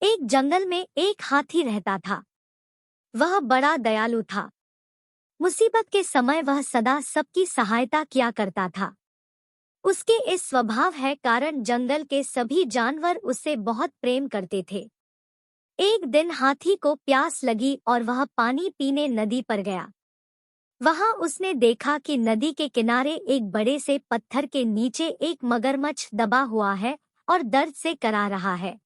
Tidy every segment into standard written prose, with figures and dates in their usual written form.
एक जंगल में एक हाथी रहता था। वह बड़ा दयालु था। मुसीबत के समय वह सदा सबकी सहायता किया करता था। उसके इस स्वभाव है कारण जंगल के सभी जानवर उससे बहुत प्रेम करते थे। एक दिन हाथी को प्यास लगी और वह पानी पीने नदी पर गया। वहां उसने देखा कि नदी के किनारे एक बड़े से पत्थर के नीचे एक मगरमच्छ दबा हुआ है और दर्द से करा रहा है।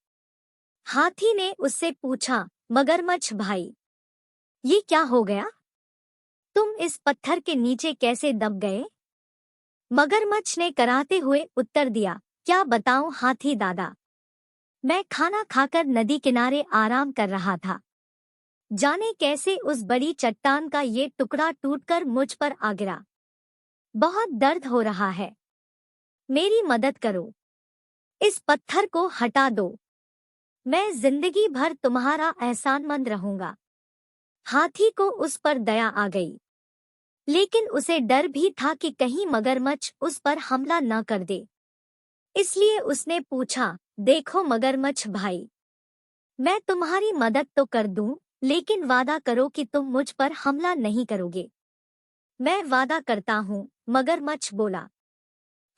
हाथी ने उससे पूछा, मगरमच्छ भाई, ये क्या हो गया? तुम इस पत्थर के नीचे कैसे दब गए? मगरमच्छ ने कराहते हुए उत्तर दिया, क्या बताऊं हाथी दादा, मैं खाना खाकर नदी किनारे आराम कर रहा था। जाने कैसे उस बड़ी चट्टान का ये टुकड़ा टूटकर मुझ पर आ गिरा। बहुत दर्द हो रहा है। मेरी मदद करो। इस पत्थर को हटा दो। मैं जिंदगी भर तुम्हारा एहसानमंद रहूंगा। हाथी को उस पर दया आ गई, लेकिन उसे डर भी था कि कहीं मगरमच्छ उस पर हमला न कर दे। इसलिए उसने पूछा, देखो मगरमच्छ भाई, मैं तुम्हारी मदद तो कर दूं, लेकिन वादा करो कि तुम मुझ पर हमला नहीं करोगे। मैं वादा करता हूँ, मगरमच्छ बोला।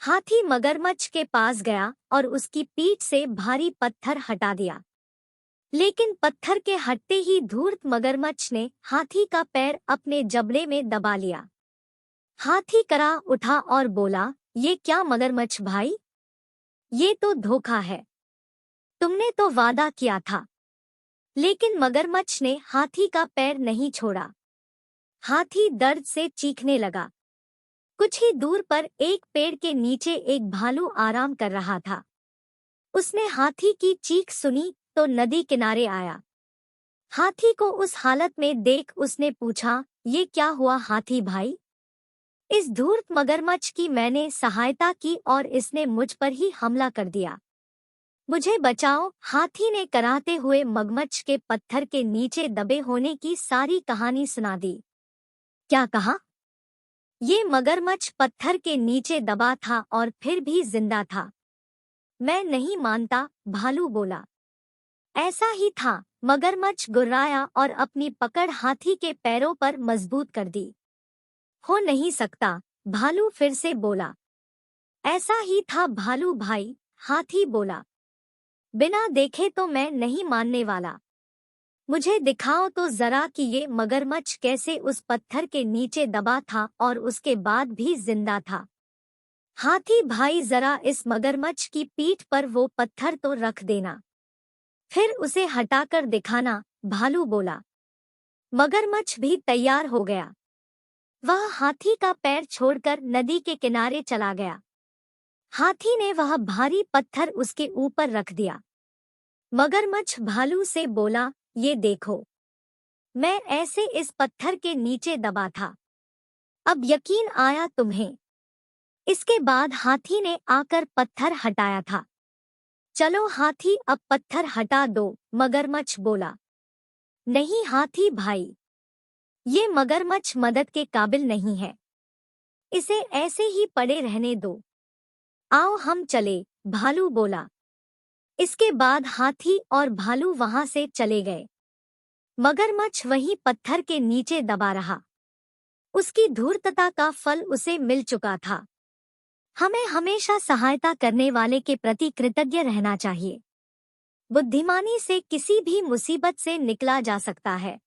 हाथी मगरमच्छ के पास गया और उसकी पीठ से भारी पत्थर हटा दिया। लेकिन पत्थर के हटते ही धूर्त मगरमच्छ ने हाथी का पैर अपने जबड़े में दबा लिया। हाथी करा उठा और बोला, ये क्या मगरमच्छ भाई, ये तो धोखा है। तुमने तो वादा किया था। लेकिन मगरमच्छ ने हाथी का पैर नहीं छोड़ा। हाथी दर्द से चीखने लगा। कुछ ही दूर पर एक पेड़ के नीचे एक भालू आराम कर रहा था। उसने हाथी की चीख सुनी तो नदी किनारे आया। हाथी को उस हालत में देख उसने पूछा, ये क्या हुआ हाथी भाई? इस धूर्त मगरमच्छ की मैंने सहायता की और इसने मुझ पर ही हमला कर दिया। मुझे बचाओ। हाथी ने कराहते हुए मगरमच्छ के पत्थर के नीचे दबे होने की सारी कहानी सुना दी। क्या कहा? ये मगरमच्छ पत्थर के नीचे दबा था और फिर भी जिंदा था। मैं नहीं मानता, भालू बोला। ऐसा ही था। मगरमच्छ गुर्राया और अपनी पकड़ हाथी के पैरों पर मजबूत कर दी। हो नहीं सकता, भालू फिर से बोला। ऐसा ही था भालू भाई, हाथी बोला। बिना देखे तो मैं नहीं मानने वाला। मुझे दिखाओ तो जरा कि ये मगरमच्छ कैसे उस पत्थर के नीचे दबा था और उसके बाद भी जिंदा था। हाथी भाई, जरा इस मगरमच्छ की पीठ पर वो पत्थर तो रख देना, फिर उसे हटाकर दिखाना, भालू बोला। मगरमच्छ भी तैयार हो गया। वह हाथी का पैर छोड़कर नदी के किनारे चला गया। हाथी ने वह भारी पत्थर उसके ऊपर रख दिया। मगरमच्छ भालू से बोला, ये देखो, मैं ऐसे इस पत्थर के नीचे दबा था। अब यकीन आया तुम्हें? इसके बाद हाथी ने आकर पत्थर हटाया था। चलो हाथी, अब पत्थर हटा दो, मगरमच्छ बोला। नहीं हाथी भाई, ये मगरमच्छ मदद के काबिल नहीं है। इसे ऐसे ही पड़े रहने दो। आओ हम चले, भालू बोला। इसके बाद हाथी और भालू वहां से चले गए। मगरमच्छ वहीं पत्थर के नीचे दबा रहा। उसकी धूर्तता का फल उसे मिल चुका था। हमें हमेशा सहायता करने वाले के प्रति कृतज्ञ रहना चाहिए। बुद्धिमानी से किसी भी मुसीबत से निकला जा सकता है।